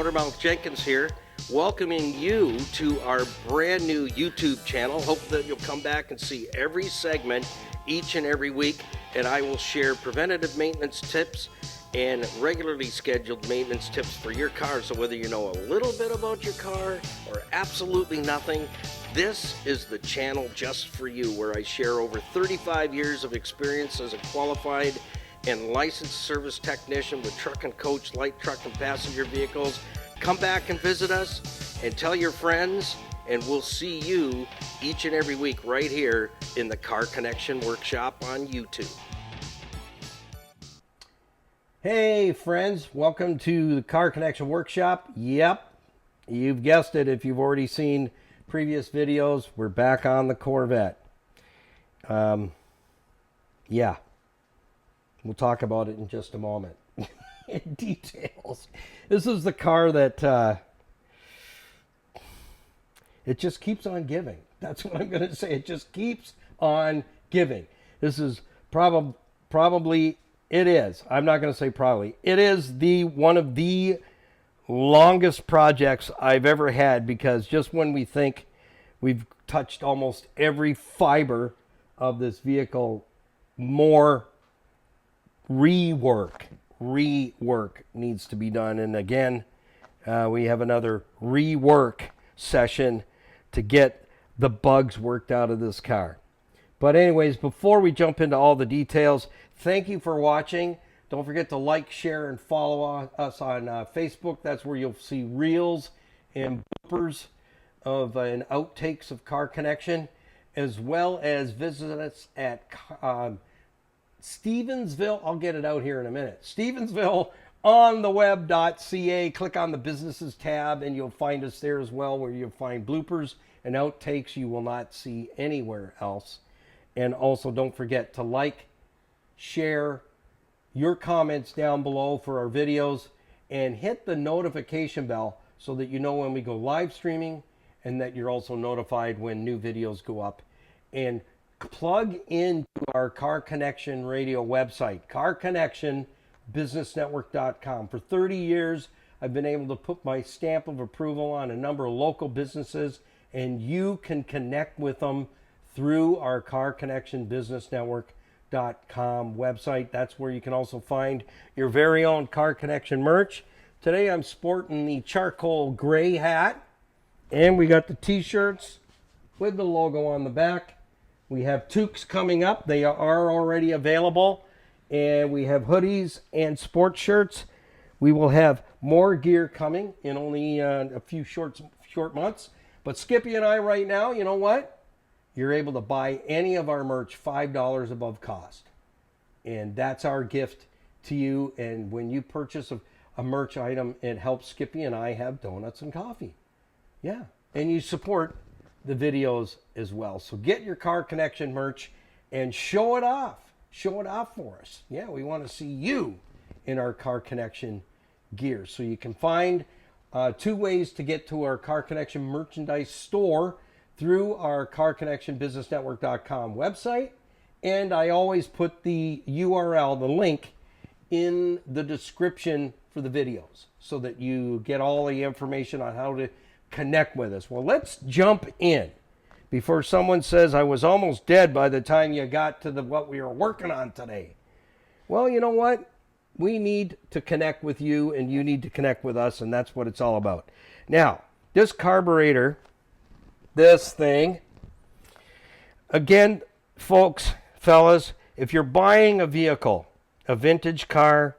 Motormouth Jenkins here, welcoming you to our brand new YouTube channel. Hope that you'll come back and see every segment each and every week, and I will share preventative maintenance tips and regularly scheduled maintenance tips for your car. So whether you know a little bit about your car or absolutely nothing, this is the channel just for you, where I share over 35 years of experience as a qualified and licensed service technician with truck and coach, light truck and passenger vehicles. Come back and visit us and tell your friends, and we'll see you each and every week right here in the Car Connection Workshop on YouTube. Hey friends, welcome to the Car Connection Workshop. Yep, you've guessed it. If you've already seen previous videos, we're back on the Corvette. Yeah. We'll talk about it in just a moment. In details. This is the car that it just keeps on giving. That's what I'm going to say. It just keeps on giving. This is probably, it is. I'm not going to say probably. It is one of the longest projects I've ever had, because just when we think we've touched almost every fiber of this vehicle, more rework needs to be done. And again, we have another rework session to get the bugs worked out of this car. But anyways, before we jump into all the details, thank you for watching. Don't forget to like, share, and follow us on Facebook. That's where you'll see reels and bloopers of and outtakes of Car Connection, as well as visit us at Stevensville, I'll get it out here in a minute. Stevensvilleontheweb.ca. Click on the businesses tab and you'll find us there as well, where you'll find bloopers and outtakes you will not see anywhere else. And also don't forget to like, share your comments down below for our videos, and hit the notification bell so that you know when we go live streaming, and that you're also notified when new videos go up. And plug into our Car Connection radio website, carconnectionbusinessnetwork.com. For 30 years, I've been able to put my stamp of approval on a number of local businesses, and you can connect with them through our carconnectionbusinessnetwork.com website. That's where you can also find your very own Car Connection merch. Today I'm sporting the charcoal gray hat, and we got the t-shirts with the logo on the back. We have toques coming up. They are already available. And we have hoodies and sports shirts. We will have more gear coming in only a few short months. But Skippy and I right now, you know what? You're able to buy any of our merch $5 above cost. And that's our gift to you. And when you purchase a merch item, it helps Skippy and I have donuts and coffee. Yeah. And you support the videos as well. So get your Car Connection merch and show it off. Show it off for us. Yeah, we want to see you in our Car Connection gear. So you can find two ways to get to our Car Connection merchandise store through our carconnectionbusinessnetwork.com website. And I always put the URL, the link, in the description for the videos so that you get all the information on how to connect with us. Well, let's jump in before someone says I was almost dead by the time you got to what we were working on today. Well, you know what? We need to connect with you, and you need to connect with us, and that's what it's all about. Now, this carburetor, this thing, again, folks, fellas, if you're buying a vehicle, a vintage car,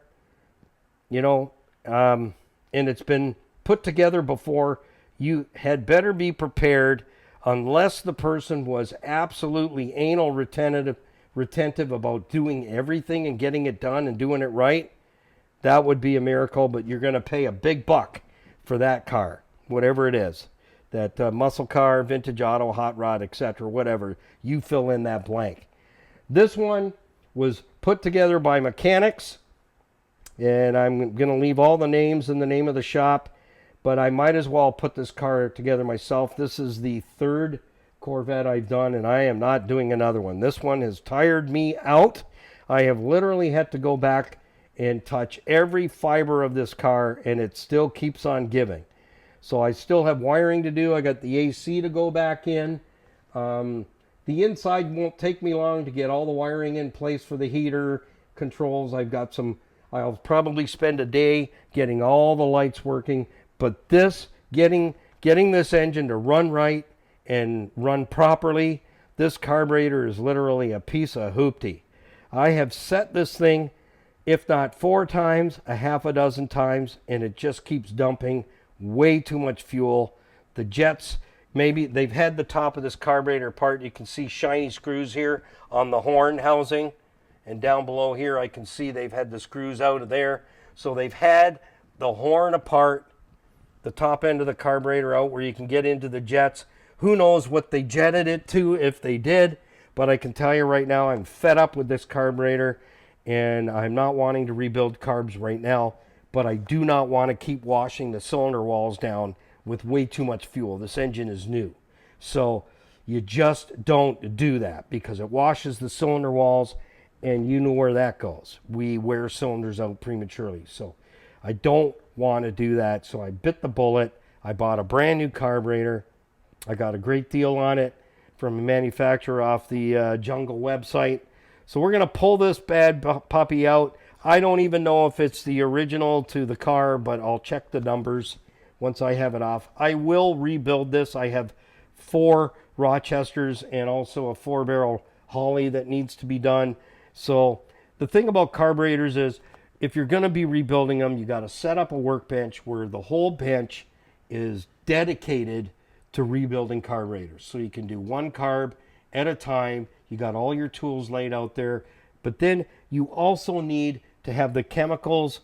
you know, and it's been put together before, you had better be prepared, unless the person was absolutely anal retentive about doing everything and getting it done and doing it right. That would be a miracle, but you're going to pay a big buck for that car, whatever it is. That muscle car, vintage auto, hot rod, etc., whatever. You fill in that blank. This one was put together by mechanics, and I'm going to leave all the names and the name of the shop, but I might as well put this car together myself. This is the third Corvette I've done, and I am not doing another one. This one has tired me out. I have literally had to go back and touch every fiber of this car, and it still keeps on giving. So I still have wiring to do. I got the AC to go back in. The inside won't take me long to get all the wiring in place for the heater controls. I'll probably spend a day getting all the lights working. But this, getting this engine to run right and run properly, this carburetor is literally a piece of hoopty. I have set this thing, if not 4 times, a half a dozen times, and it just keeps dumping way too much fuel. The jets, maybe they've had the top of this carburetor apart. You can see shiny screws here on the horn housing, and down below here I can see they've had the screws out of there. So they've had the horn apart, the top end of the carburetor out where you can get into the jets. Who knows what they jetted it to, if they did, but I can tell you right now I'm fed up with this carburetor, and I'm not wanting to rebuild carbs right now, but I do not want to keep washing the cylinder walls down with way too much fuel. This engine is new. So you just don't do that, because it washes the cylinder walls, and you know where that goes. We wear cylinders out prematurely. So I don't want to do that. So I bit the bullet. I bought a brand new carburetor. I got a great deal on it from a manufacturer off the Jungle website. So we're going to pull this bad puppy out. I don't even know if it's the original to the car, but I'll check the numbers once I have it off. I will rebuild this. I have 4 Rochesters and also a 4-barrel Holly that needs to be done. So the thing about carburetors is, if you're going to be rebuilding them, you got to set up a workbench where the whole bench is dedicated to rebuilding carburetors. So you can do one carb at a time. You got all your tools laid out there. But then you also need to have the chemicals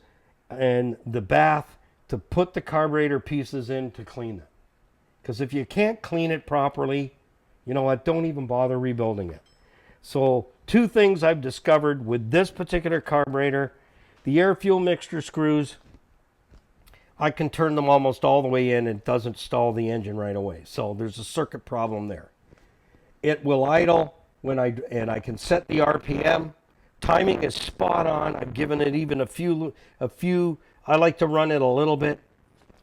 and the bath to put the carburetor pieces in to clean it. Because if you can't clean it properly, you know what, don't even bother rebuilding it. So 2 things I've discovered with this particular carburetor: the air fuel mixture screws, I can turn them almost all the way in and it doesn't stall the engine right away. So there's a circuit problem there. It will idle and I can set the RPM. Timing is spot on. I've given it even a few, I like to run it a little bit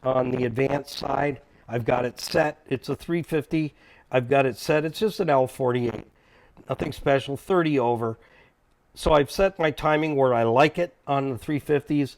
on the advanced side. I've got it set. It's a 350. I've got it set. It's just an L48. Nothing special, 30 over. So I've set my timing where I like it on the 350s.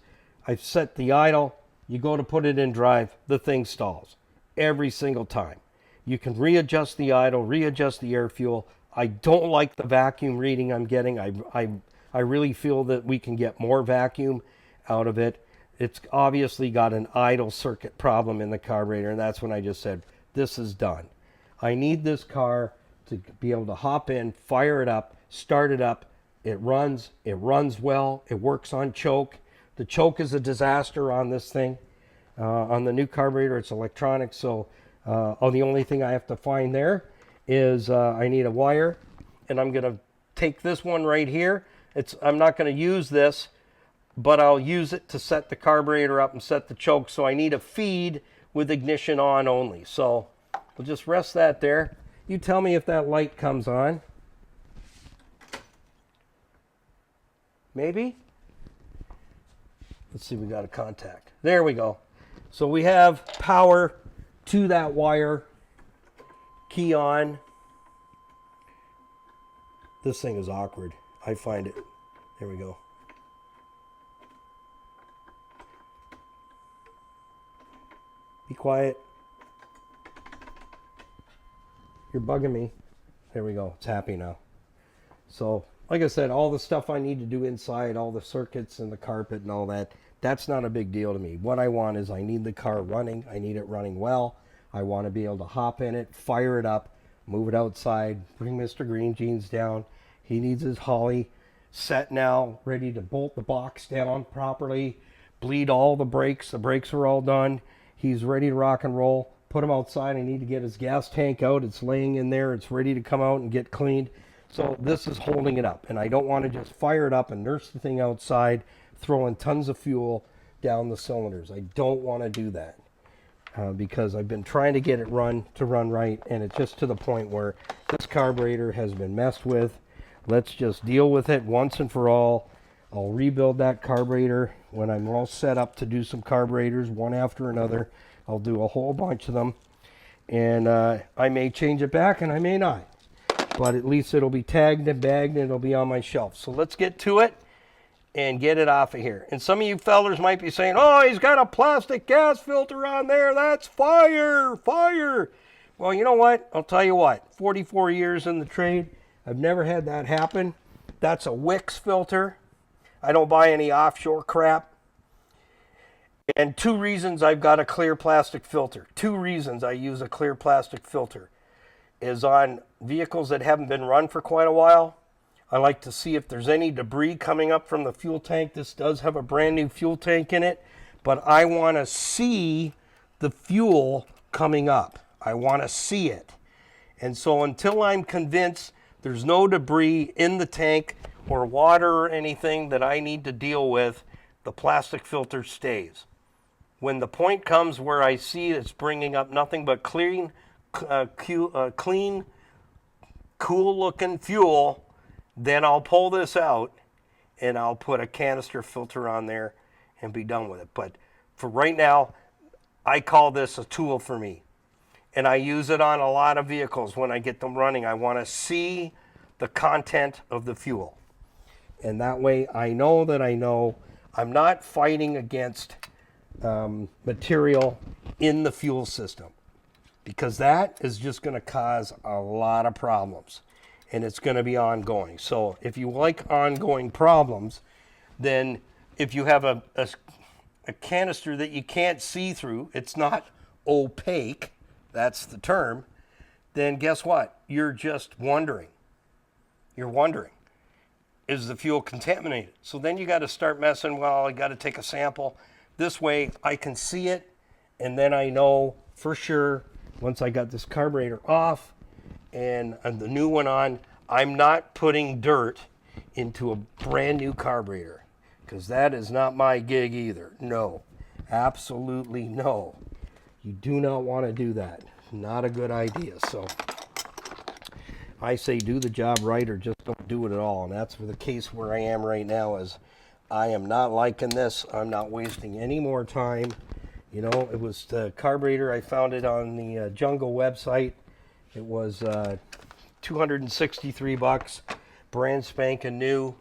I've set the idle. You go to put it in drive, the thing stalls every single time. You can readjust the idle, readjust the air fuel. I don't like the vacuum reading I'm getting. I really feel that we can get more vacuum out of it. It's obviously got an idle circuit problem in the carburetor, and that's when I just said, this is done. I need this car to be able to hop in, fire it up, start it up. It runs well, it works on choke. The choke is a disaster on this thing. On the new carburetor, it's electronic, so the only thing I have to find there is I need a wire, and I'm going to take this one right here. I'm not going to use this, but I'll use it to set the carburetor up and set the choke, so I need a feed with ignition on only. So we'll just rest that there. You tell me if that light comes on. Maybe? Let's see, we got a contact. There we go. So we have power to that wire. Key on. This thing is awkward. I find it. There we go. Be quiet. You're bugging me. There we go. It's happy now. So, like I said, all the stuff I need to do inside, all the circuits and the carpet and all that, that's not a big deal to me. What I want is I need the car running. I need it running well. I want to be able to hop in it, fire it up, move it outside, bring Mr. Green Jeans down. He needs his Holly set now, ready to bolt the box down properly, bleed all the brakes. The brakes are all done. He's ready to rock and roll. Put him outside. I need to get his gas tank out. It's laying in there. It's ready to come out and get cleaned. So this is holding it up, and I don't want to just fire it up and nurse the thing outside, throwing tons of fuel down the cylinders. I don't want to do that because I've been trying to get it run right, and it's just to the point where this carburetor has been messed with. Let's just deal with it once and for all. I'll rebuild that carburetor when I'm all set up to do some carburetors one after another. I'll do a whole bunch of them, and I may change it back and I may not, but at least it'll be tagged and bagged and it'll be on my shelf. So let's get to it and get it off of here. And some of you fellers might be saying, oh, he's got a plastic gas filter on there, that's fire. Well, you know what, I'll tell you what, 44 years in the trade, I've never had that happen. That's a Wix filter. I don't buy any offshore crap. And 2 reasons I've got a clear plastic filter. 2 reasons I use a clear plastic filter is on vehicles that haven't been run for quite a while. I like to see if there's any debris coming up from the fuel tank. This does have a brand new fuel tank in it, but I want to see the fuel coming up. I want to see it. And so until I'm convinced there's no debris in the tank or water or anything that I need to deal with, the plastic filter stays. When the point comes where I see it's bringing up nothing but clean, cool-looking fuel, then I'll pull this out and I'll put a canister filter on there and be done with it. But for right now, I call this a tool for me. And I use it on a lot of vehicles when I get them running. I want to see the content of the fuel. And that way I know that I know I'm not fighting against material in the fuel system, because that is just going to cause a lot of problems. And it's going to be ongoing. So if you like ongoing problems, then if you have a canister that you can't see through, it's not opaque, that's the term, then guess what? You're just wondering. You're wondering, is the fuel contaminated? So then you got to start messing, well, I got to take a sample. This way I can see it, and then I know for sure once I got this carburetor off and the new one on, I'm not putting dirt into a brand new carburetor, because that is not my gig either. No, absolutely no. You do not want to do that. Not a good idea. So I say do the job right or just don't do it at all. And that's for the case where I am right now, is I am not liking this. I'm not wasting any more time. You know, it was the carburetor. I found it on the Jungle website. It was $263, brand spanking new,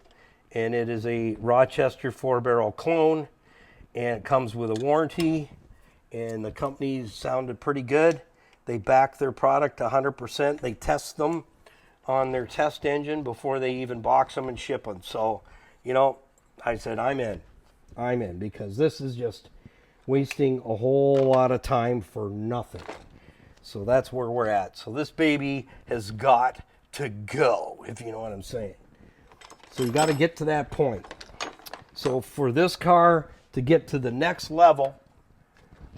and it is a Rochester 4-barrel clone, and it comes with a warranty, and the company sounded pretty good. They back their product 100%. They test them on their test engine before they even box them and ship them. So, you know, I said, I'm in, because this is just wasting a whole lot of time for nothing. So that's where we're at. So this baby has got to go, if you know what I'm saying. So you got to get to that point. So for this car to get to the next level,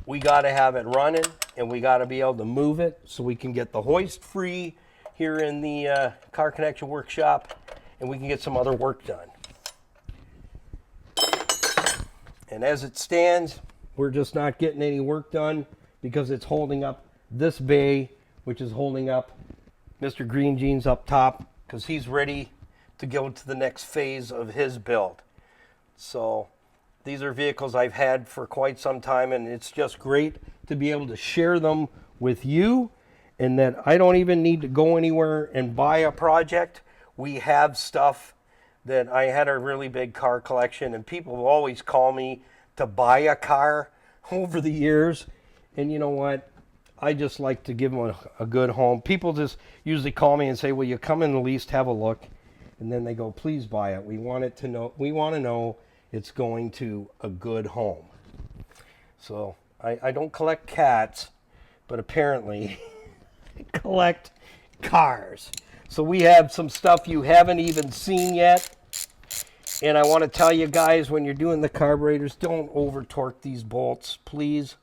we got to have it running, and we got to be able to move it so we can get the hoist free here in the Car Connection workshop, and we can get some other work done. And as it stands, we're just not getting any work done because it's holding up this bay, which is holding up Mr. Green Jeans up top, because he's ready to go to the next phase of his build. So these are vehicles I've had for quite some time, and it's just great to be able to share them with you, and that I don't even need to go anywhere and buy a project. We have stuff that I had a really big car collection, and people will always call me to buy a car over the years. And you know what? I just like to give them a good home. People just usually call me and say, will you come in at least have a look? And then they go, please buy it. We want to know it's going to a good home. So I don't collect cats, but apparently I collect cars. So we have some stuff you haven't even seen yet. And I want to tell you guys, when you're doing the carburetors, don't over torque these bolts, please.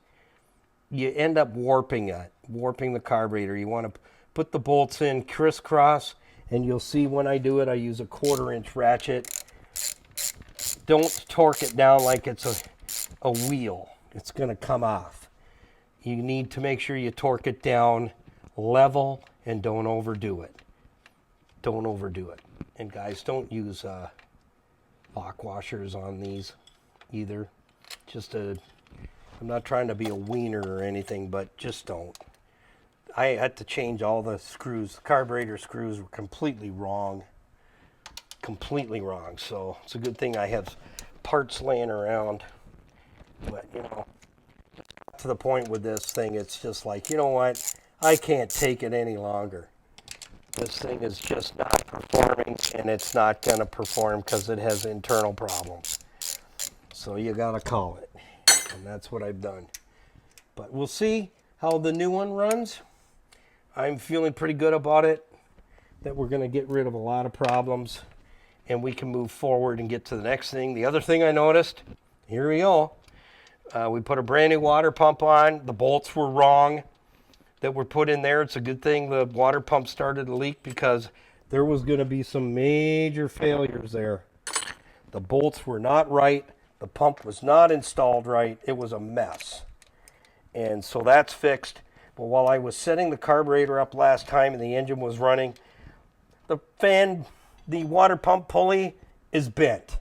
You end up warping the carburetor. You want to put the bolts in crisscross, and you'll see when I do it, I use a 1/4-inch ratchet. Don't torque it down like it's a wheel. It's going to come off. You need to make sure you torque it down level, and don't overdo it. Don't overdo it. And guys, don't use lock washers on these either. I'm not trying to be a wiener or anything, but just don't. I had to change all the screws. The carburetor screws were completely wrong. Completely wrong. So it's a good thing I have parts laying around. But, you know, to the point with this thing, it's just like, you know what? I can't take it any longer. This thing is just not performing, and it's not going to perform because it has internal problems. So you got to call it. And that's what I've done. But we'll see how the new one runs. I'm feeling pretty good about it, that we're going to get rid of a lot of problems and we can move forward and get to the next thing. The other thing I noticed, here we go. We put a brand new water pump on. The bolts were wrong that were put in there. It's a good thing the water pump started to leak because there was going to be some major failures there. The bolts were not right. The pump was not installed right. It was a mess. And so that's fixed. But while I was setting the carburetor up last time and the engine was running, the water pump pulley is bent.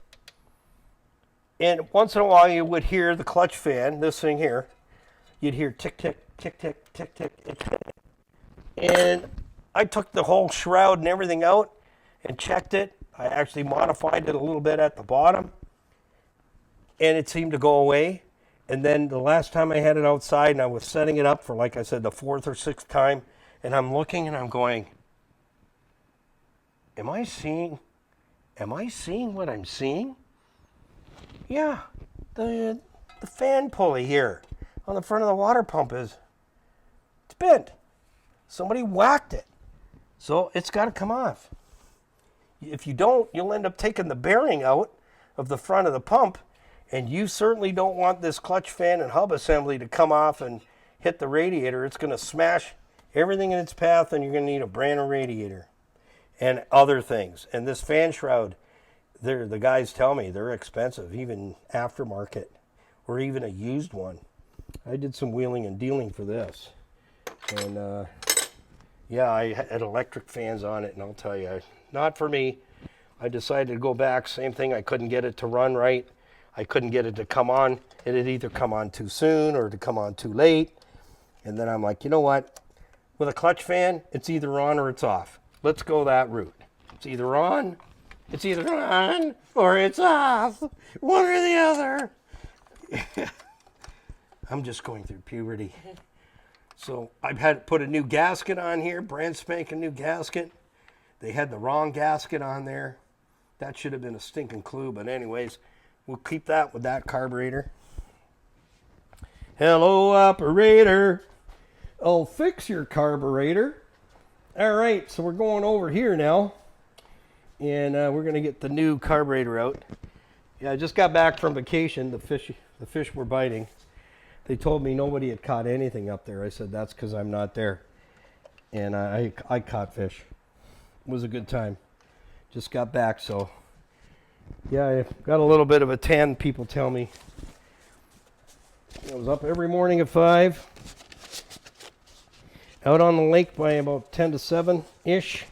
And once in a while you would hear the clutch fan, this thing here, you'd hear tick, tick, tick, tick, tick, tick. And I took the whole shroud and everything out and checked it. I actually modified it a little bit at the bottom. And it seemed to go away. And then the last time I had it outside and I was setting it up for, like I said, the 4th or 6th time, and I'm looking and I'm going, am I seeing what I'm seeing? Yeah, the fan pulley here on the front of the water pump it's bent. Somebody whacked it. So it's got to come off. If you don't, you'll end up taking the bearing out of the front of the pump. And you certainly don't want this clutch fan and hub assembly to come off and hit the radiator. It's going to smash everything in its path, and you're going to need a brand new radiator and other things. And this fan shroud, the guys tell me they're expensive, even aftermarket or even a used one. I did some wheeling and dealing for this. And, yeah, I had electric fans on it, and I'll tell you, not for me. I decided to go back. Same thing, I couldn't get it to run right. I couldn't get it to come on. It had either come on too soon or to come on too late. And then I'm like, you know what? With a clutch fan, it's either on or it's off. Let's go that route. It's either on or it's off. One or the other. I'm just going through puberty. So I've had to put a new gasket on here, brand spanking new gasket. They had the wrong gasket on there. That should have been a stinking clue, but anyways, we'll keep that with that carburetor. Hello, operator. I'll fix your carburetor. All right, so we're going over here now, and we're going to get the new carburetor out. Yeah, I just got back from vacation. The fish were biting. They told me nobody had caught anything up there. I said, that's because I'm not there. And I caught fish. It was a good time. Just got back, so yeah, I got a little bit of a tan, people tell me. I was up every morning at 5. Out on the lake by about 10 to 7-ish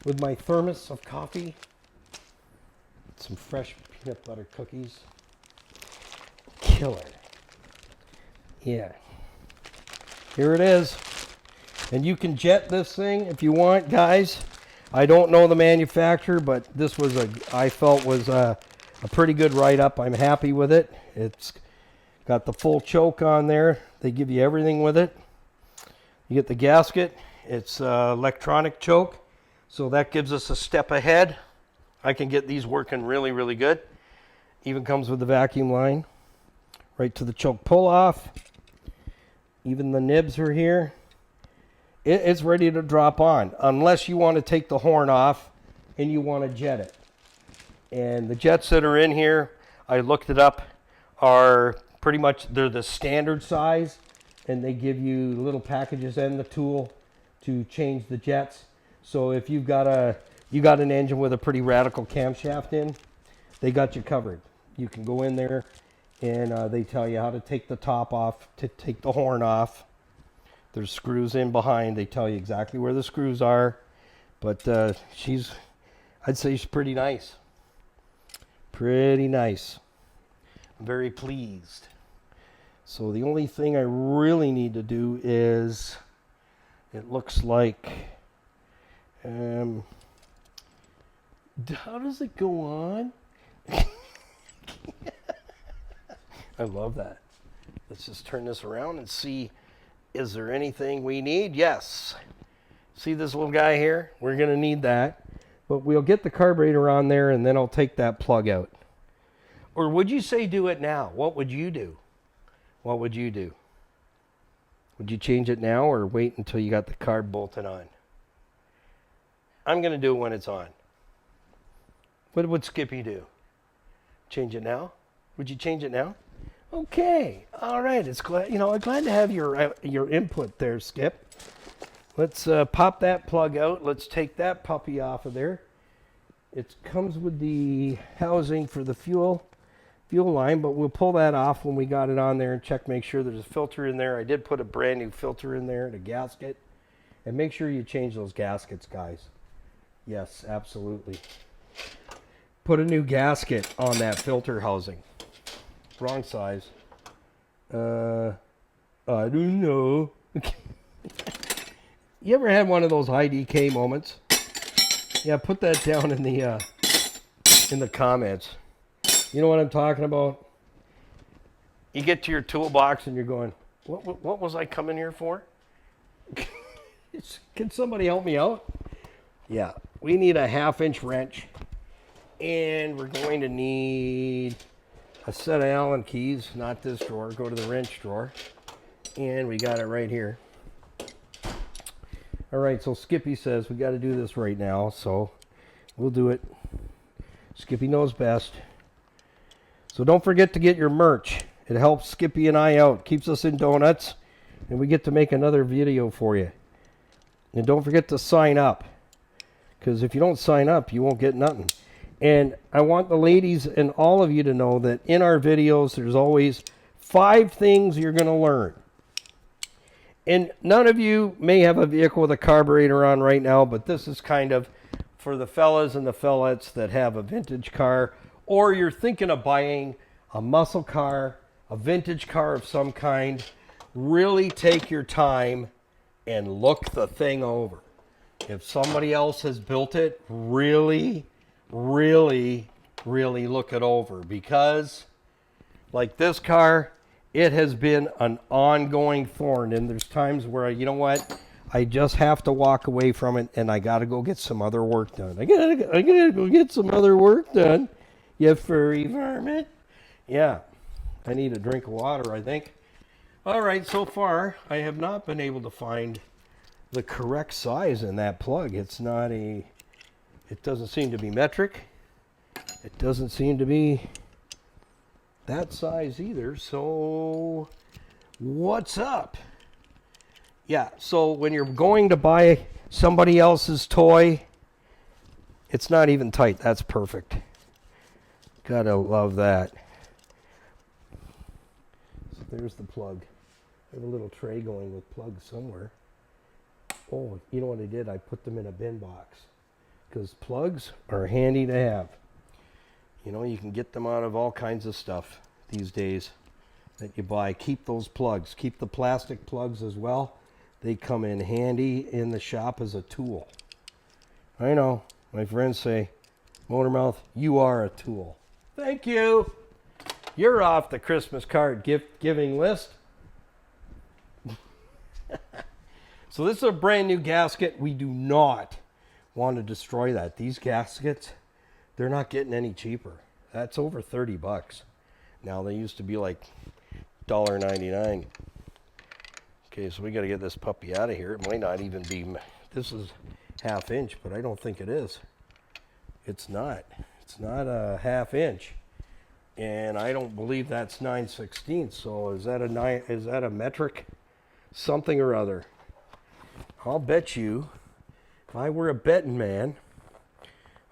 with my thermos of coffee. Some fresh peanut butter cookies. Killer. Yeah. Here it is. And you can jet this thing if you want, guys. I don't know the manufacturer, but this was I felt was a pretty good write-up. I'm happy with it. It's got the full choke on there. They give you everything with it. You get the gasket. It's electronic choke, so that gives us a step ahead. I can get these working really, really good. Even comes with the vacuum line. Right to the choke pull-off. Even the nibs are here. It's ready to drop on, unless you want to take the horn off and you want to jet it. And the jets that are in here, I looked it up, are pretty much, they're the standard size, and they give you little packages and the tool to change the jets. So if you got an engine with a pretty radical camshaft in, they got you covered. You can go in there and they tell you how to take the top off, to take the horn off. There's screws in behind. They tell you exactly where the screws are. But I'd say she's pretty nice. Pretty nice. I'm very pleased. So the only thing I really need to do is, it looks like, how does it go on? I love that. Let's just turn this around and see, is there anything we need? Yes. See this little guy here? We're going to need that. But we'll get the carburetor on there and then I'll take that plug out. Or would you say do it now? What would you do? What would you do? Would you change it now or wait until you got the carb bolted on? I'm going to do it when it's on. What would Skippy do? Change it now? Would you change it now? Okay. All right. It's glad, I'm glad to have your input there, Skip. Let's pop that plug out. Let's take that puppy off of there. It comes with the housing for the fuel line, but we'll pull that off when we got it on there and check, make sure there's a filter in there. I did put a brand new filter in there and a gasket. And make sure you change those gaskets, guys. Yes, absolutely. Put a new gasket on that filter housing. Wrong size. I don't know. You ever had one of those high DK moments? Yeah, put that down in the comments. You know what I'm talking about? You get to your toolbox and you're going, what was I coming here for? Can somebody help me out? Yeah, we need a 1/2-inch wrench. And we're going to need a set of Allen keys, not this drawer. Go to the wrench drawer. And we got it right here. All right, so Skippy says we got to do this right now, so we'll do it. Skippy knows best. So don't forget to get your merch. It helps Skippy and I out, keeps us in donuts, and we get to make another video for you. And don't forget to sign up, because if you don't sign up, you won't get nothing. And I want the ladies and all of you to know that in our videos, there's always 5 things you're going to learn. And none of you may have a vehicle with a carburetor on right now, but this is kind of for the fellas and the fellettes that have a vintage car, or you're thinking of buying a muscle car, a vintage car of some kind. Really take your time and look the thing over. If somebody else has built it, really look it over, because like this car, it has been an ongoing thorn, and there's times where, you know what, I just have to walk away from it and I got to go get some other work done. I gotta go get some other work done, you furry varmint. Yeah, I need a drink of water, I think. All right, so far I have not been able to find the correct size in that plug. It doesn't seem to be metric. It doesn't seem to be that size either. So what's up? Yeah, so when you're going to buy somebody else's toy, it's not even tight. That's perfect. Gotta love that. So there's the plug. I have a little tray going with plugs somewhere. Oh, you know what I did? I put them in a bin box, because plugs are handy to have. You know, you can get them out of all kinds of stuff these days that you buy. Keep those plugs. Keep the plastic plugs as well. They come in handy in the shop as a tool. I know. My friends say, Motormouth, you are a tool. Thank you. You're off the Christmas card gift giving list. So this is a brand new gasket. We do not want to destroy that. These gaskets, they're not getting any cheaper. That's over 30 bucks. Now they used to be like $1.99. Okay, so we got to get this puppy out of here. It might not even be, this is 1/2 inch, but I don't think it is. It's not. It's not a 1/2 inch. And I don't believe that's 9/16. So is that a metric something or other? I'll bet you, if I were a betting man,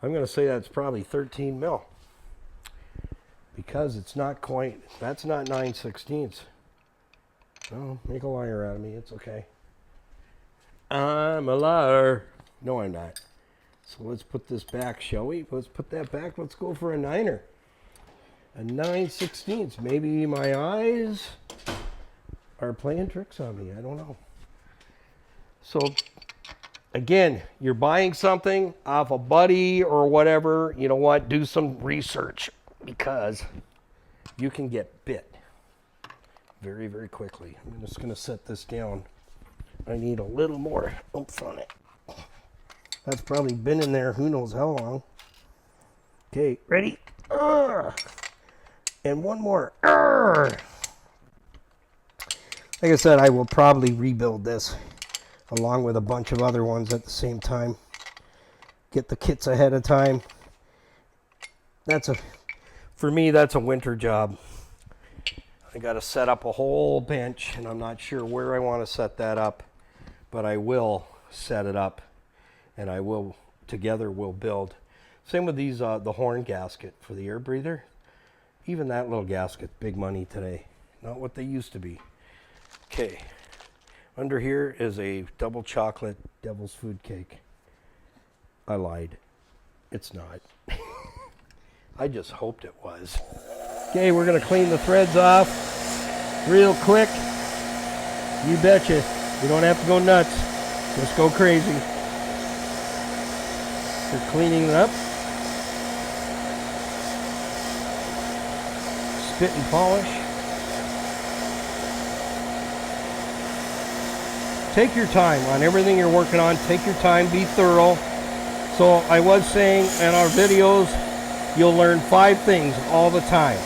I'm going to say that's probably 13 mil. Because it's not quite, that's not 9/16. Oh, make a liar out of me. It's okay. I'm a liar. No, I'm not. So let's put this back, shall we? Let's put that back. Let's go for a 9er. a 9/16. Maybe my eyes are playing tricks on me. I don't know. So again, you're buying something off a buddy or whatever, you know what, do some research because you can get bit very, very quickly. I'm just going to set this down. I need a little more oomph on it. That's probably been in there who knows how long. Okay, ready? And one more. Like I said, I will probably rebuild this along with a bunch of other ones at the same time. Get the kits ahead of time. For me, that's a winter job. I got to set up a whole bench, and I'm not sure where I want to set that up, but I will set it up, and together we'll build. Same with these, the horn gasket for the air breather. Even that little gasket, big money today. Not what they used to be. Okay. Under here is a double chocolate devil's food cake. I lied. It's not. I just hoped it was. Okay, we're going to clean the threads off real quick. You betcha. You don't have to go nuts. Just go crazy. We're cleaning it up. Spit and polish. Take your time on everything you're working on. Take your time, be thorough. So I was saying in our videos, you'll learn 5 things all the time.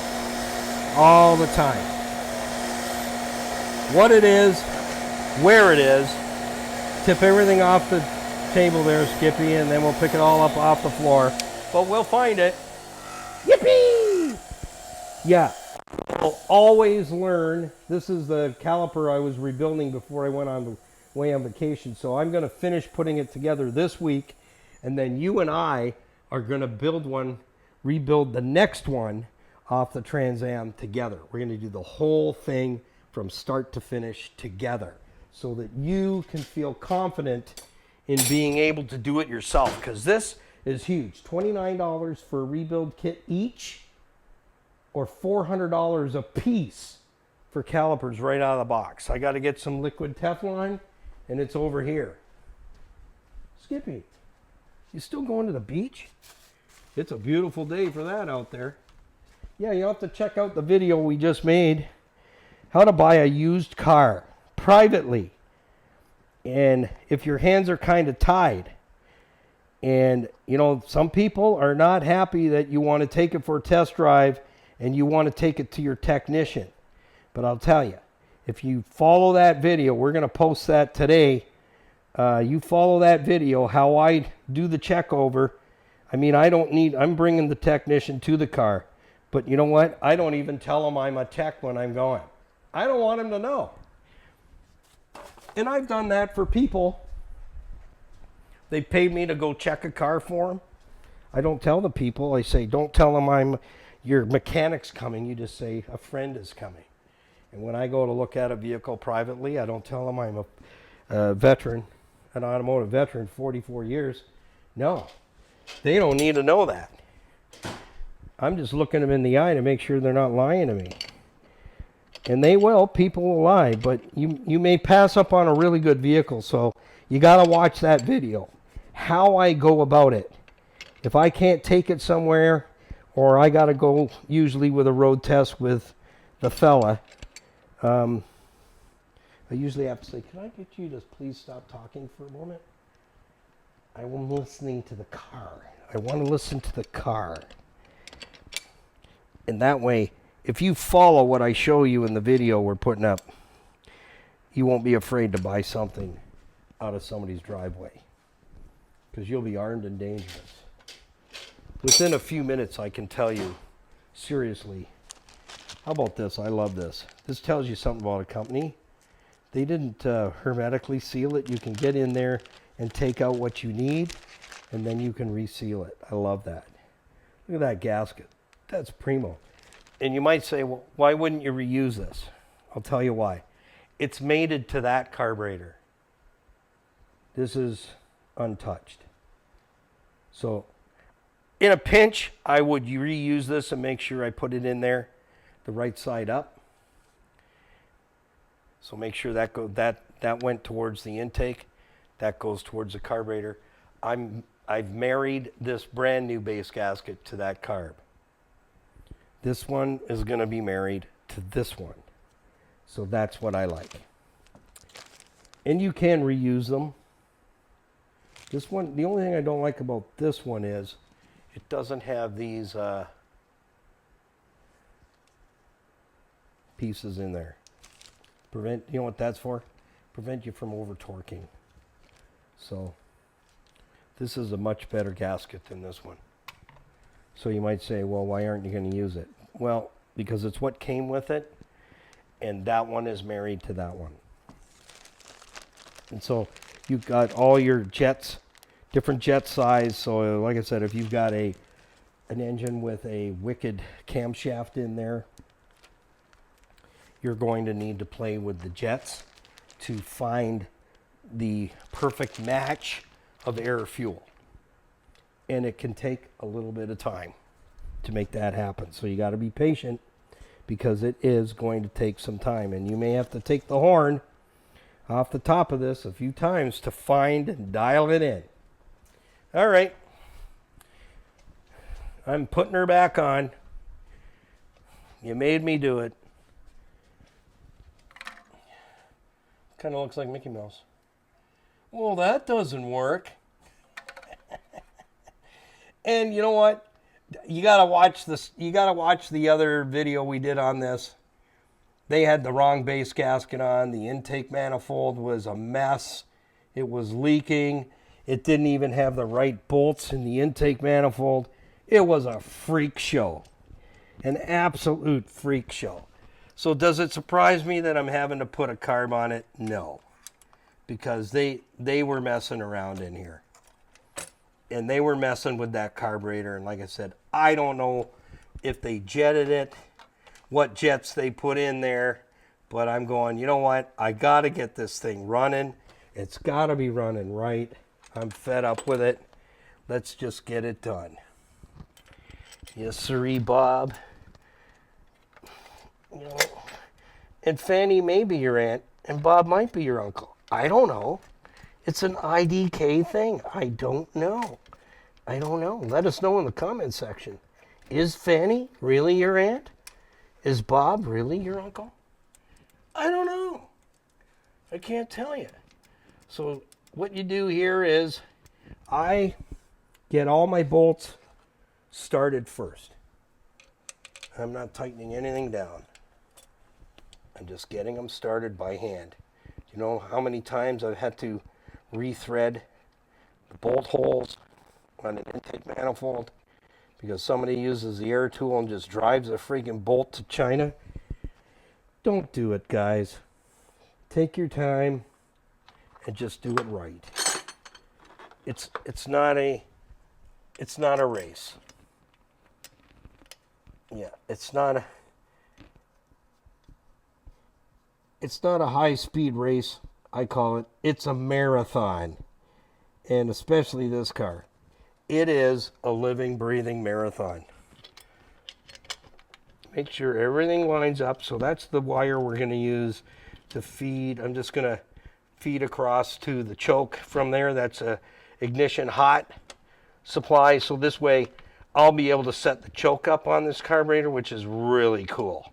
All the time. What it is, where it is. Tip everything off the table there, Skippy, and then we'll pick it all up off the floor. But we'll find it. Yippee! Yeah. I'll always learn. This is the caliper I was rebuilding before I went away on vacation. So I'm going to finish putting it together this week. And then you and I are going to rebuild the next one off the Trans Am together. We're going to do the whole thing from start to finish together so that you can feel confident in being able to do it yourself. Because this is huge. $29 for a rebuild kit each, or $400 a piece for calipers right out of the box. I got to get some liquid Teflon, and it's over here. Skippy, you still going to the beach? It's a beautiful day for that out there. Yeah, you'll have to check out the video we just made. How to buy a used car privately. And if your hands are kind of tied, and you know, some people are not happy that you want to take it for a test drive and you want to take it to your technician. But I'll tell you, if you follow that video, we're going to post that today. You follow that video, how I do the check over. I mean, I'm bringing the technician to the car. But you know what? I don't even tell them I'm a tech when I'm going. I don't want them to know. And I've done that for people. They paid me to go check a car for them. I don't tell the people. I say, don't tell them your mechanic's coming. You just say, a friend is coming. And when I go to look at a vehicle privately, I don't tell them I'm a veteran, an automotive veteran, 44 years. No, they don't need to know that. I'm just looking them in the eye to make sure they're not lying to me. And they will. People will lie. But you may pass up on a really good vehicle. So you got to watch that video. How I go about it. If I can't take it somewhere, or I got to go usually with a road test with the fella, I usually have to say, can I get you to please stop talking for a moment? I'm listening to the car. I want to listen to the car. And that way, if you follow what I show you in the video we're putting up, you won't be afraid to buy something out of somebody's driveway. Because you'll be armed and dangerous. Within a few minutes, I can tell you, seriously, how about this? I love this. This tells you something about a company. They didn't hermetically seal it. You can get in there and take out what you need, and then you can reseal it. I love that. Look at that gasket. That's primo. And you might say, well, why wouldn't you reuse this? I'll tell you why. It's mated to that carburetor. This is untouched. So In a pinch, I would reuse this and make sure I put it in there the right side up. So make sure that went towards the intake. That goes towards the carburetor. I've married this brand new base gasket to that carb. This one is going to be married to this one. So that's what I like. And you can reuse them. This one, the only thing I don't like about this one is it doesn't have these pieces in there. You know what that's for? Prevent you from over torquing. So this is a much better gasket than this one. So you might say, well, why aren't you going to use it? Well, because it's what came with it, and that one is married to that one. And so you've got all your jets, different jet size. So like I said, if you've got an engine with a wicked camshaft in there, you're going to need to play with the jets to find the perfect match of air fuel. And it can take a little bit of time to make that happen. So you got to be patient because it is going to take some time. And you may have to take the horn off the top of this a few times to find and dial it in. All right. I'm putting her back on. You made me do it. Kind of looks like Mickey Mouse. Well, that doesn't work. And you know what? You gotta watch this. You gotta watch the other video we did on this. They had the wrong base gasket on. The intake manifold was a mess. It was leaking. It didn't even have the right bolts in the intake manifold. It was a freak show. An absolute freak show. So does it surprise me that I'm having to put a carb on it? No. Because they were messing around in here. And they were messing with that carburetor. And like I said, I don't know if they jetted it, what jets they put in there. But I'm going, you know what? I got to get this thing running. It's got to be running right. I'm fed up with it. Let's just get it done. Yes, sirree, Bob. You know, and Fanny may be your aunt, and Bob might be your uncle. I don't know. It's an IDK thing. I don't know. I don't know. Let us know in the comment section. Is Fanny really your aunt? Is Bob really your uncle? I don't know. I can't tell you. So what you do here is I get all my bolts started first. I'm not tightening anything down. I'm just getting them started by hand. You know how many times I've had to rethread the bolt holes on an intake manifold because somebody uses the air tool and just drives a freaking bolt to China? Don't do it, guys. Take your time and just do it right. It's not a race. Yeah, it's not a high-speed race, I call it. It's a marathon. And especially this car. It is a living, breathing marathon. Make sure everything lines up. So that's the wire we're going to use to feed. I'm just going to feed across to the choke from there. That's a ignition hot supply. So this way I'll be able to set the choke up on this carburetor, which is really cool.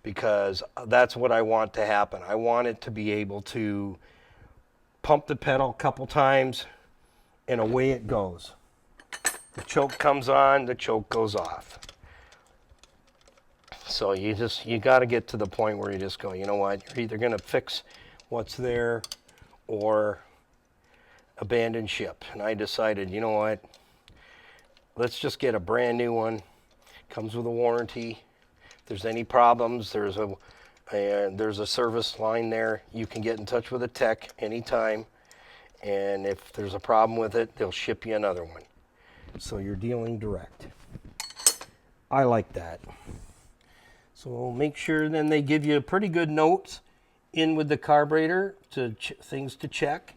Because that's what I want to happen. I want it to be able to pump the pedal a couple times and away it goes. The choke comes on, the choke goes off. So you got to get to the point where you just go, you know what, you're either going to fix what's there or abandon ship. And I decided, you know what, let's just get a brand new one. Comes with a warranty. If there's any problems, there's a service line there. You can get in touch with a tech anytime, and if there's a problem with it, they'll ship you another one. So you're dealing direct. I like that. So make sure then they give you pretty good notes in with the carburetor to things to check.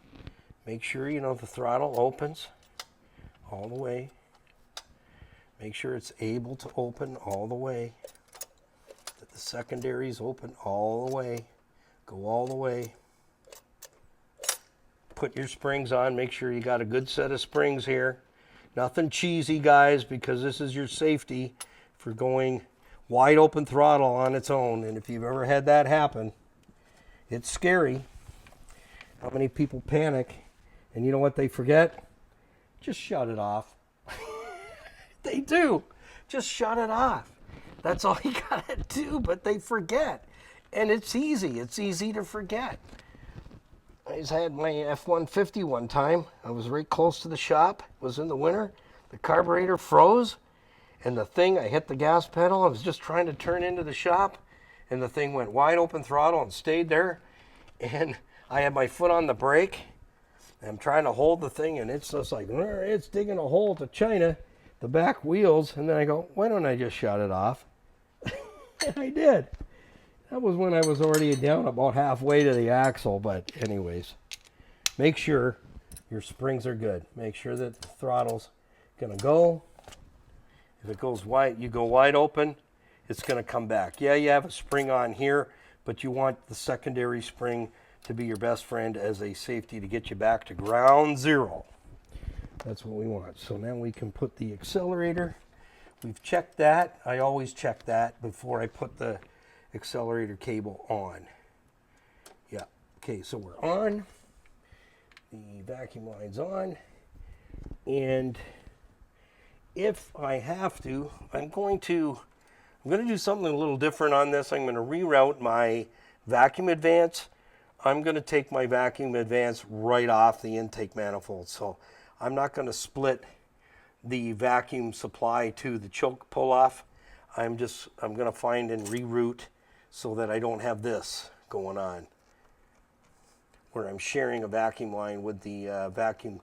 Make sure, you know, the throttle opens all the way. Make sure it's able to open all the way. That the secondary's open all the way. Go all the way. Put your springs on. Make sure you got a good set of springs here. Nothing cheesy, guys, because this is your safety for going wide open throttle on its own. And if you've ever had that happen, it's scary. How many people panic? And you know what they forget? Just shut it off. They do. Just shut it off. That's all you gotta do, but they forget. And it's easy. It's easy to forget. I just had my F-150 one time. I was right close to the shop. It was in the winter. The carburetor froze. And the thing, I hit the gas pedal. I was just trying to turn into the shop. And the thing went wide open throttle and stayed there. And I had my foot on the brake. And I'm trying to hold the thing. And it's just like, it's digging a hole to China. The back wheels. And then I go, why don't I just shut it off? And I did. That was when I was already down about halfway to the axle. But anyways, make sure your springs are good. Make sure that the throttle's going to go. If it goes wide, you go wide open, it's going to come back. Yeah, you have a spring on here, but you want the secondary spring to be your best friend as a safety to get you back to ground zero. That's what we want. So now we can put the accelerator. We've checked that. I always check that before I put the accelerator cable on. Yeah. Okay, so we're on. The vacuum line's on. And if I have to, I'm going to do something a little different on this. I'm going to reroute my vacuum advance. I'm going to take my vacuum advance right off the intake manifold. So I'm not going to split the vacuum supply to the choke pull-off. I'm going to find and reroute so that I don't have this going on, where I'm sharing a vacuum line with the vacuum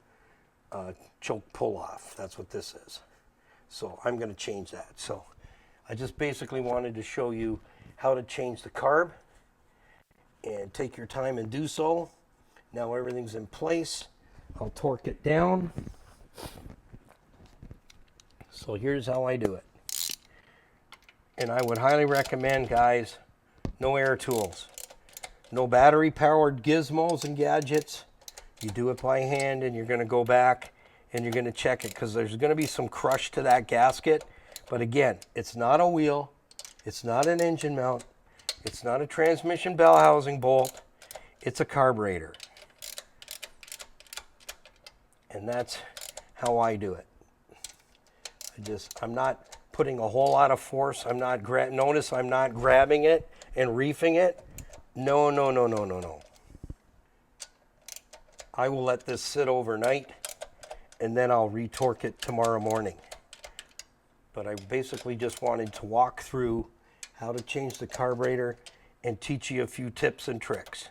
choke pull-off. That's what this is. So I'm going to change that. So I just basically wanted to show you how to change the carb, and take your time and do so. Now everything's in place. I'll torque it down. So here's how I do it. And I would highly recommend, guys, no air tools, no battery powered gizmos and gadgets. You do it by hand, and you're going to go back and you're going to check it, because there's going to be some crush to that gasket. But again, it's not a wheel, it's not an engine mount, it's not a transmission bell housing bolt, it's a carburetor. And that's how I do it. I'm not putting a whole lot of force. Notice I'm not grabbing it and reefing it. No. I will let this sit overnight, and then I'll retorque it tomorrow morning. But I basically just wanted to walk through how to change the carburetor and teach you a few tips and tricks.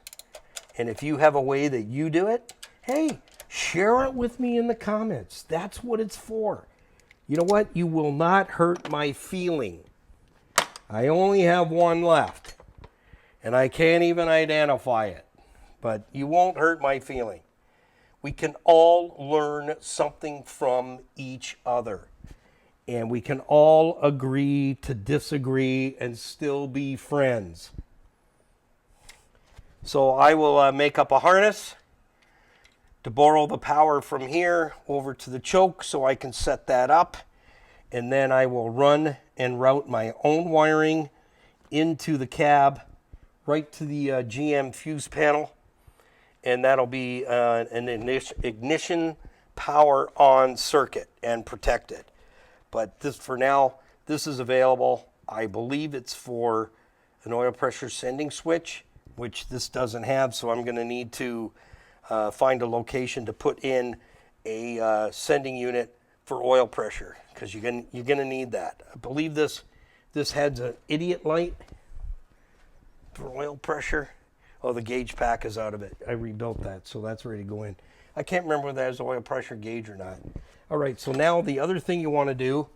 And if you have a way that you do it, hey, share it with me in the comments. That's what it's for. You know what? You will not hurt my feeling. I only have one left, and I can't even identify it. But you won't hurt my feeling. We can all learn something from each other. And we can all agree to disagree and still be friends. So I will make up a harness to borrow the power from here over to the choke so I can set that up. And then I will run and route my own wiring into the cab, right to the GM fuse panel. And that'll be an ignition power on circuit and protected. But this, for now, this is available. I believe it's for an oil pressure sending switch, which this doesn't have. So I'm going to need to find a location to put in a sending unit for oil pressure, because you're going to need that. I believe this has an idiot light for oil pressure. Oh, the gauge pack is out of it. I rebuilt that, so that's ready to go in. I can't remember whether that has oil pressure gauge or not. All right, so now the other thing you want to do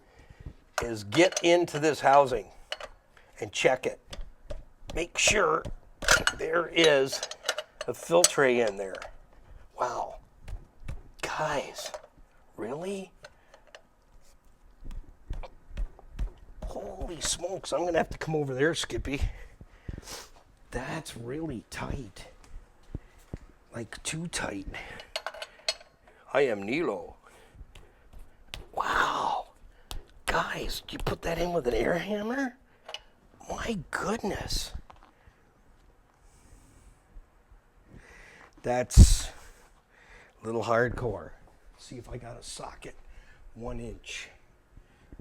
is get into this housing and check it. Make sure there is a filtre in there. Wow. Guys, really? Holy smokes, I'm going to have to come over there, Skippy. That's really tight. Like, too tight. I am Nilo. Wow. Guys, did you put that in with an air hammer? My goodness. That's a little hardcore. See if I got a socket. 1 inch.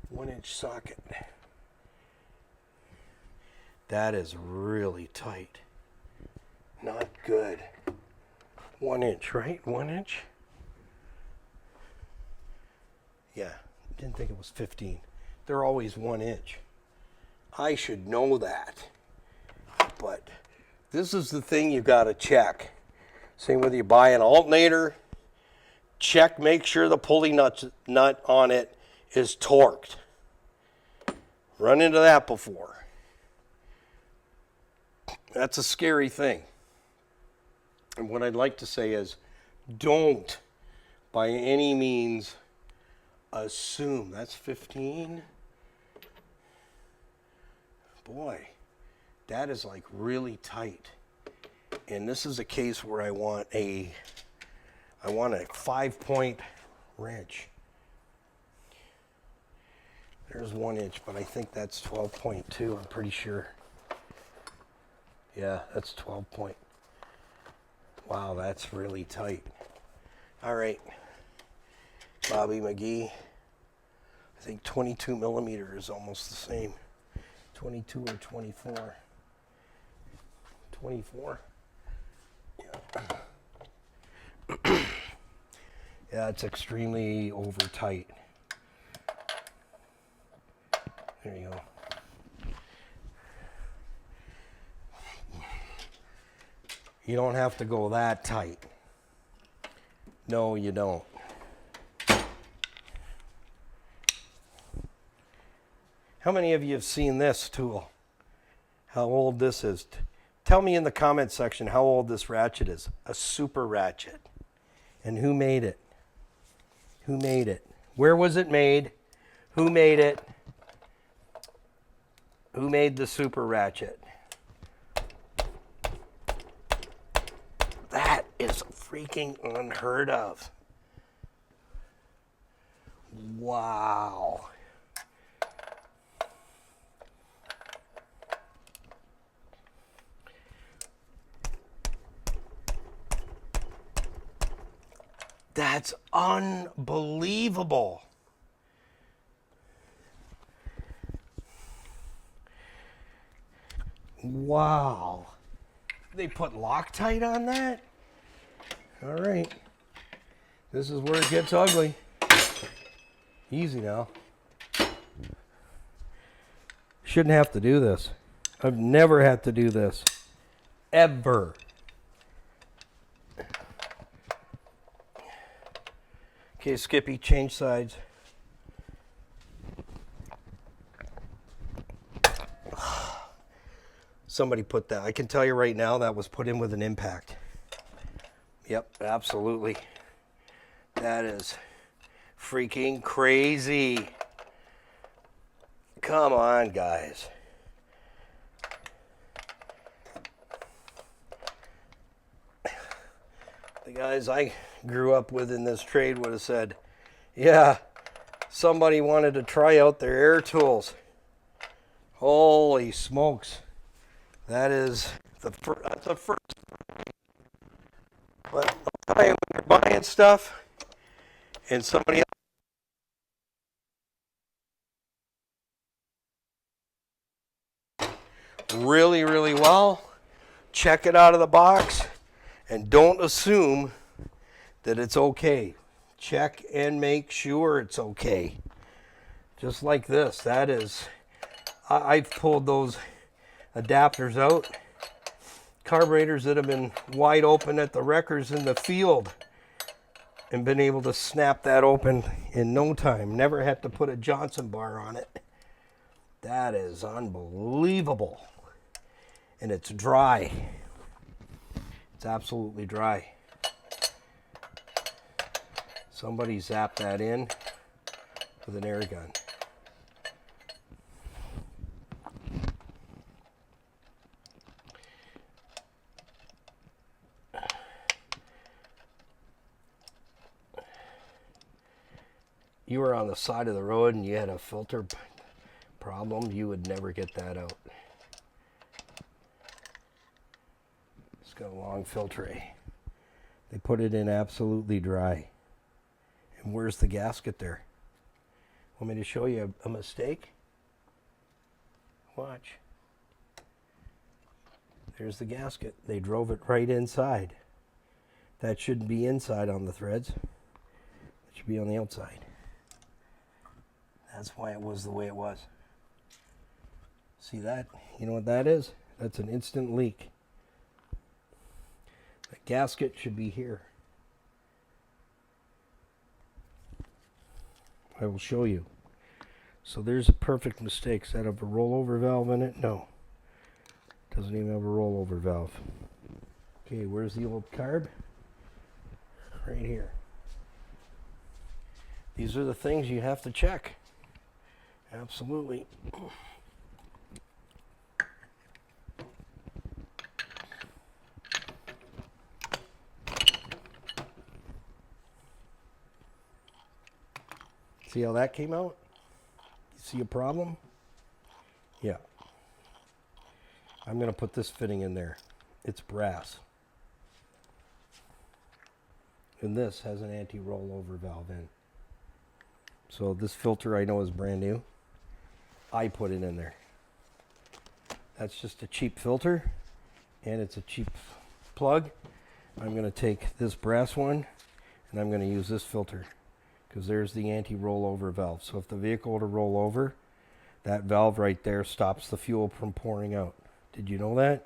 1 inch socket. That is really tight. Not good. 1 inch, right? 1 inch? Yeah, didn't think it was 15. They're always 1 inch. I should know that. But this is the thing you got to check. Same whether you buy an alternator, check, make sure the pulley nut on it is torqued. Run into that before. That's a scary thing. And what I'd like to say is, don't by any means assume. That's 15. Boy, that is like really tight. And this is a case where I want a 5-point wrench. There's 1 inch, but I think that's 12.2, I'm pretty sure. Yeah, that's 12 point. Wow, that's really tight. All right, Bobby McGee. I think 22 millimeter is almost the same. 22 or 24. 24. Yeah. Yeah, it's extremely over tight. There you go. You don't have to go that tight. No, you don't. How many of you have seen this tool? How old this is? Tell me in the comment section how old this ratchet is. A super ratchet. And who made it? Who made it? Where was it made? Who made it? Who made the super ratchet? That is freaking unheard of. Wow. That's unbelievable. Wow. They put Loctite on that? All right. This is where it gets ugly. Easy now. Shouldn't have to do this. I've never had to do this. Ever. Okay, Skippy, change sides. Somebody put that. I can tell you right now that was put in with an impact. Yep, absolutely. That is freaking crazy. Come on, guys. The guys I grew up with in this trade would have said, yeah, somebody wanted to try out their air tools. Holy smokes. That is that's the first. But I'll tell you, when you're buying stuff and somebody else really, really well, check it out of the box and don't assume that it's okay. Check and make sure it's okay. Just like this. That is, I've pulled those adapters out. Carburetors that have been wide open at the wreckers in the field and been able to snap that open in no time. Never had to put a Johnson bar on it. That is unbelievable. And it's dry. It's absolutely dry. Somebody zapped that in with an air gun. you were on the side of the road and you had a filter problem, you would never get that out. It's got a long filter. They put it in absolutely dry. And where's the gasket there? Want me to show you a mistake? Watch. There's the gasket. They drove it right inside. That shouldn't be inside on the threads. It should be on the outside. That's why it was the way it was. See that? You know what that is? That's an instant leak. The gasket should be here. I will show you. So there's a perfect mistake. Does that have a rollover valve in it? No. Doesn't even have a rollover valve. Okay, where's the old carb? Right here. These are the things you have to check. Absolutely. See how that came out? You see a problem? Yeah. I'm going to put this fitting in there. It's brass. And this has an anti-rollover valve in. So this filter I know is brand new. I put it in there. That's just a cheap filter, and it's a cheap plug. I'm going to take this brass one, and I'm going to use this filter, because there's the anti-rollover valve. So if the vehicle were to roll over, that valve right there stops the fuel from pouring out. Did you know that?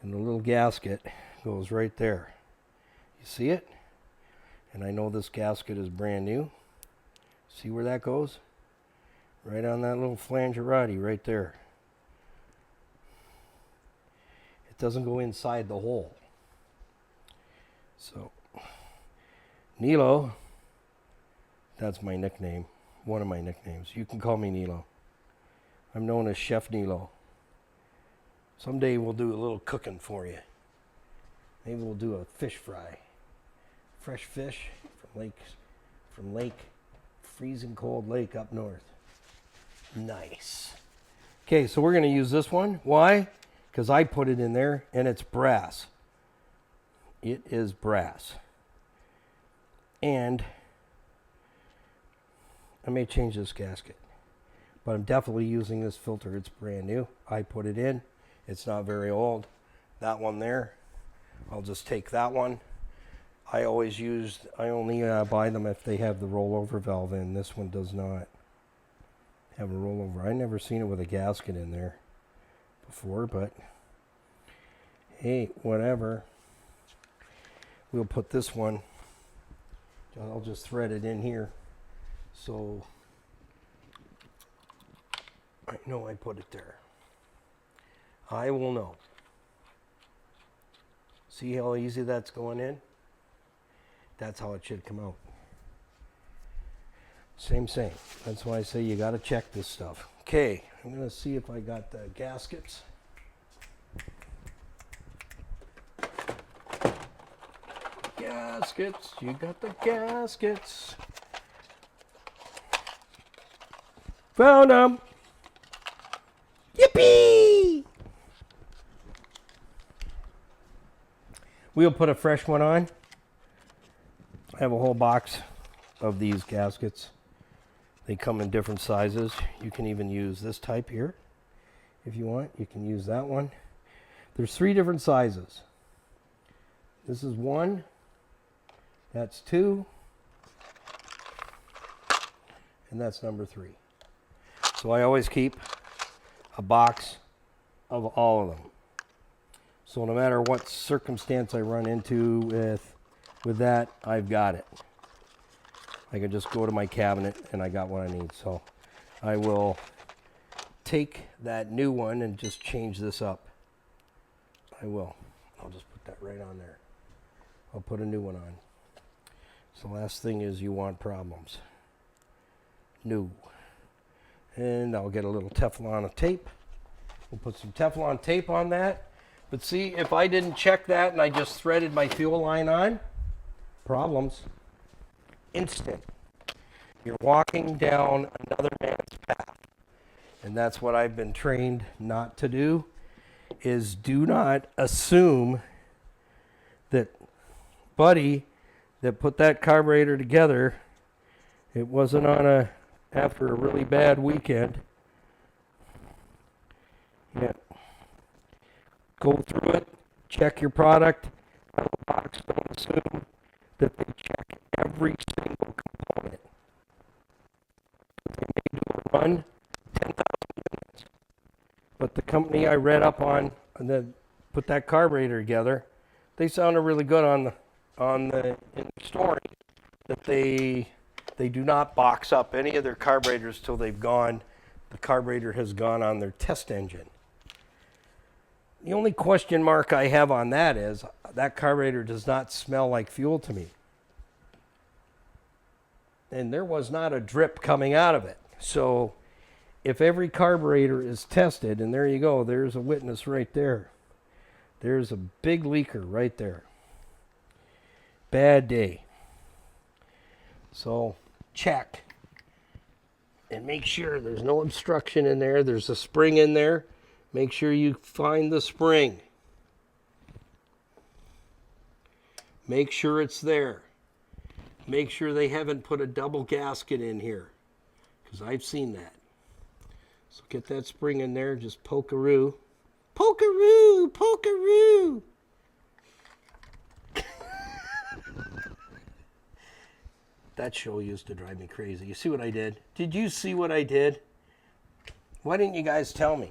And the little gasket goes right there. You see it? And I know this gasket is brand new. See where that goes? Right on that little flangerati right there. It doesn't go inside the hole. So, Nilo, that's my nickname. One of my nicknames. You can call me Nilo. I'm known as Chef Nilo. Someday we'll do a little cooking for you. Maybe we'll do a fish fry. Fresh fish from lake, freezing cold lake up north. Nice. Okay, so we're going to use this one. Why? Because I put it in there and it's brass. It is brass. And I may change this gasket, but I'm definitely using this filter. It's brand new. I put it in. It's not very old. That one there, I'll just take that one. I only buy them if they have the rollover valve in. This one does not have a rollover. I never seen it with a gasket in there before, but hey, whatever. We'll put this one, I'll just thread it in here. So I know I put it there. I will know. See how easy that's going in? That's how it should come out. Same. That's why I say you got to check this stuff. Okay, I'm going to see if I got the gaskets. Gaskets, you got the gaskets. Found them. Yippee! We'll put a fresh one on. I have a whole box of these gaskets. They come in different sizes. You can even use this type here if you want. You can use that one. There's 3 different sizes. This is 1. That's 2. And that's number 3. So I always keep a box of all of them. So no matter what circumstance I run into with that, I've got it. I can just go to my cabinet and I got what I need. So I will take that new one and just change this up. I will. I'll just put that right on there. I'll put a new one on. So the last thing is you want problems. New. And I'll get a little Teflon tape. We'll put some Teflon tape on that. But see, if I didn't check that and I just threaded my fuel line on, problems. Instant. You're walking down another man's path. And that's what I've been trained not to do, is do not assume that buddy that put that carburetor together, it wasn't after a really bad weekend. Yeah. Go through it, check your product. Out of the box, don't assume that they check every single component. They may do a run, 10,000 units. But the company I read up on that put that carburetor together, they sounded really good in the story that they do not box up any of their carburetors till the carburetor has gone on their test engine. The only question mark I have on that is that carburetor does not smell like fuel to me. And there was not a drip coming out of it. So if every carburetor is tested, and there you go, there's a witness right there. There's a big leaker right there. Bad day. So check and make sure there's no obstruction in there. There's a spring in there. Make sure you find the spring. Make sure it's there. Make sure they haven't put a double gasket in here, because I've seen that. So get that spring in there, just poke-a-roo. Poke-a-roo, poke-a-roo. That show used to drive me crazy. You see what I did? Did you see what I did? Why didn't you guys tell me?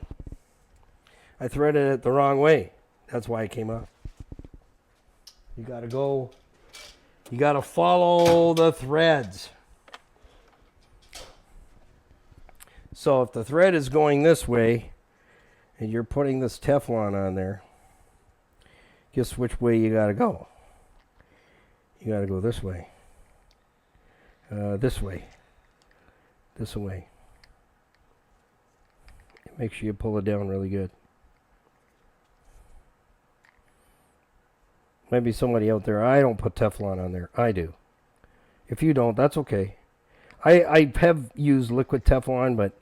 I threaded it the wrong way. That's why it came up. You gotta go. You gotta follow the threads. So if the thread is going this way and you're putting this Teflon on there, guess which way you gotta go? You gotta go this way. This way. This way. Make sure you pull it down really good. Maybe somebody out there, I don't put Teflon on there. I do. If you don't, that's okay. I have used liquid Teflon, but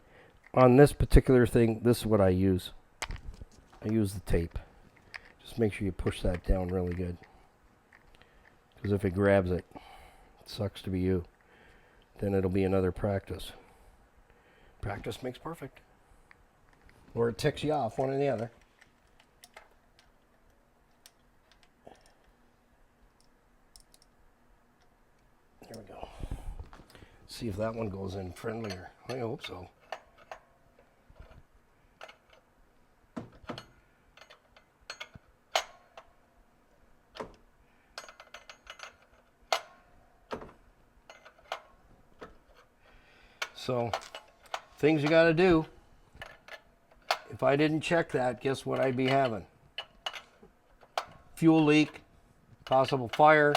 on this particular thing, this is what I use. I use the tape. Just make sure you push that down really good. Because if it grabs it, it sucks to be you. Then it'll be another practice. Practice makes perfect. Or it ticks you off, one or the other. There we go. See if that one goes in friendlier. I hope so. So, things you got to do. If I didn't check that, guess what I'd be having? Fuel leak, possible fire.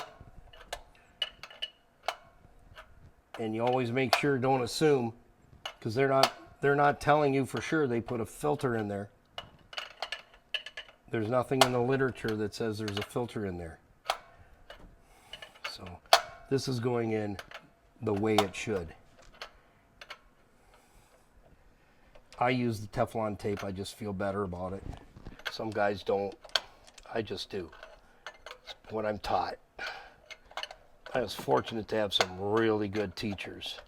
And you always make sure, don't assume, because they're not telling you for sure they put a filter in there. There's nothing in the literature that says there's a filter in there. So this is going in the way it should. I use the Teflon tape. I just feel better about it. Some guys don't. I just do. It's what I'm taught. I was fortunate to have some really good teachers.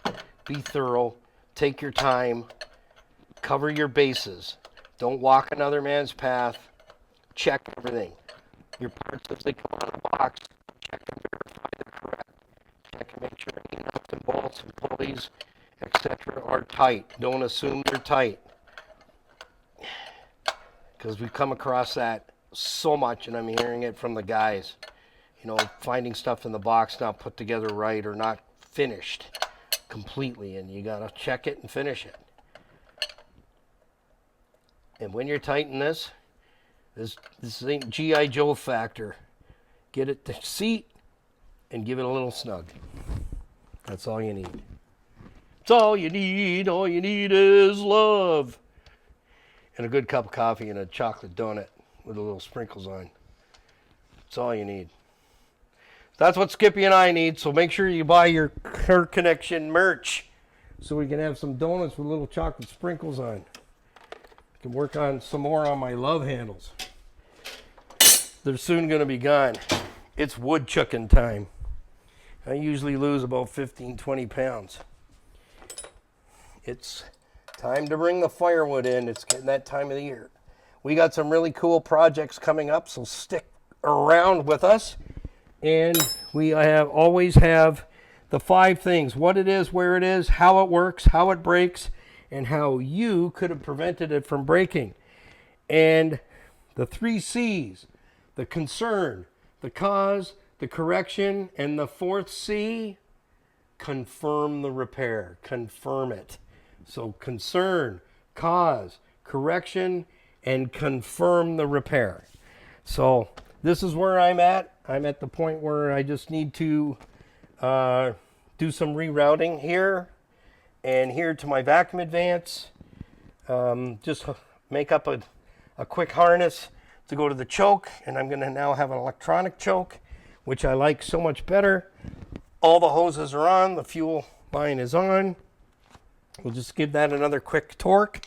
Be thorough. Take your time. Cover your bases. Don't walk another man's path. Check everything. Your parts as they come out of the box, check and verify they're correct. Check and make sure any nuts and bolts and pulleys, etc. are tight. Don't assume they're tight. Because we've come across that so much, and I'm hearing it from the guys. You know, finding stuff in the box not put together right or not finished completely, and you gotta check it and finish it. And when you're tightening this ain't G.I. Joe factor. Get it to seat and give it a little snug. That's all you need. It's all you need. All you need is love. And a good cup of coffee and a chocolate donut with a little sprinkles on. That's all you need. That's what Skippy and I need, so make sure you buy your Car Connection merch so we can have some donuts with little chocolate sprinkles on. I can work on some more on my love handles. They're soon going to be gone. It's woodchucking time. I usually lose about 15, 20 pounds. It's time to bring the firewood in. It's getting that time of the year. We got some really cool projects coming up, so stick around with us. And we always have the 5 things: what it is, where it is, how it works, how it breaks, and how you could have prevented it from breaking. And the 3 C's: the concern, the cause, the correction, and the 4th C, confirm the repair. Confirm it. So concern, cause, correction, and confirm the repair. So this is where I'm at. I'm at the point where I just need to do some rerouting here and here to my vacuum advance. Just make up a quick harness to go to the choke, and I'm going to now have an electronic choke, which I like so much better. All the hoses are on, the fuel line is on. We'll just give that another quick torque,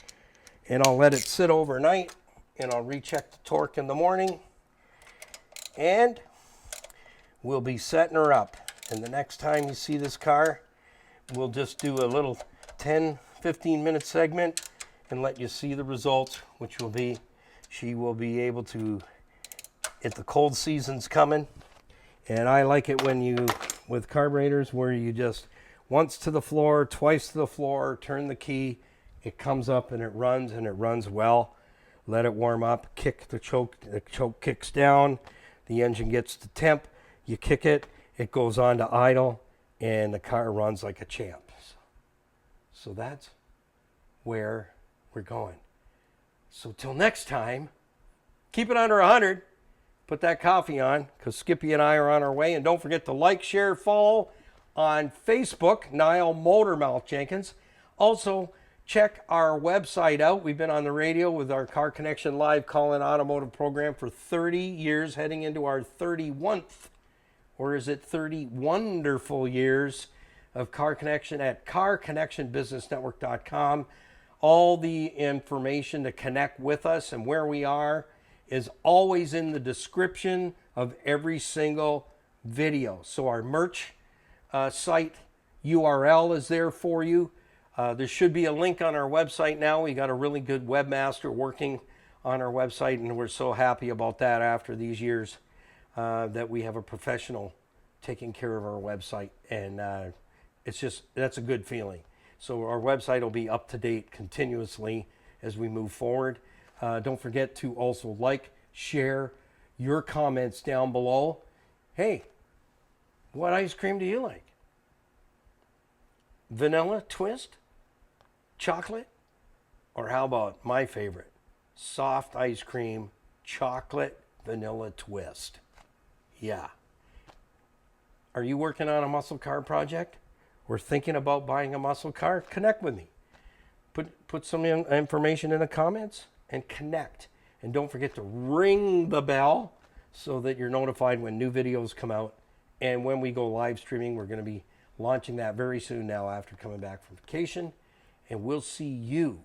and I'll let it sit overnight, and I'll recheck the torque in the morning, and we'll be setting her up. And the next time you see this car, we'll just do a little 10-15 minute segment and let you see the results, which will be she will be able to, if the cold season's coming, and I like it when you, with carburetors, where you just once to the floor, twice to the floor, turn the key, it comes up and it runs well. Let it warm up, kick the choke kicks down, the engine gets to temp, you kick it, it goes on to idle, and the car runs like a champ. So that's where we're going. So till next time, keep it under 100. Put that coffee on, because Skippy and I are on our way. And don't forget to like, share, follow on Facebook, Nile Motormouth Jenkins. Also, check our website out. We've been on the radio with our Car Connection Live call-in automotive program for 30 years, heading into our 31st, or is it 30 wonderful years of Car Connection at carconnectionbusinessnetwork.com. All the information to connect with us and where we are is always in the description of every single video. So our merch site URL is there for you. There should be a link on our website now. We got a really good webmaster working on our website, and we're so happy about that after these years that we have a professional taking care of our website, and that's a good feeling. So our website will be up to date continuously as we move forward. Don't forget to also like, share your comments down below. Hey, what ice cream do you like? Vanilla twist? Chocolate? Or how about my favorite? Soft ice cream, chocolate vanilla twist. Yeah. Are you working on a muscle car project? Or thinking about buying a muscle car? Connect with me. Put some information in the comments and connect. And don't forget to ring the bell so that you're notified when new videos come out. And when we go live streaming, we're going to be launching that very soon now after coming back from vacation. And we'll see you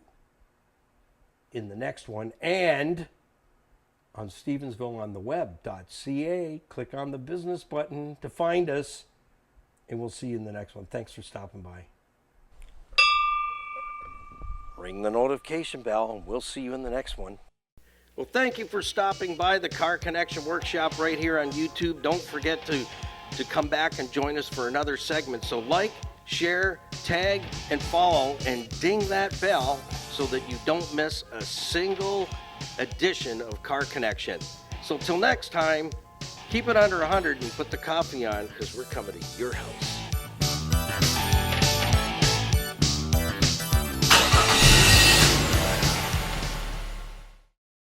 in the next one. And on Stevensville on the web.ca, click on the business button to find us. And we'll see you in the next one. Thanks for stopping by. Ring the notification bell, and we'll see you in the next one. Well, thank you for stopping by the Car Connection Workshop right here on YouTube. Don't forget to come back and join us for another segment. So like, share, tag, and follow, and ding that bell so that you don't miss a single edition of Car Connection. So till next time, keep it under 100 and put the coffee on, because we're coming to your house.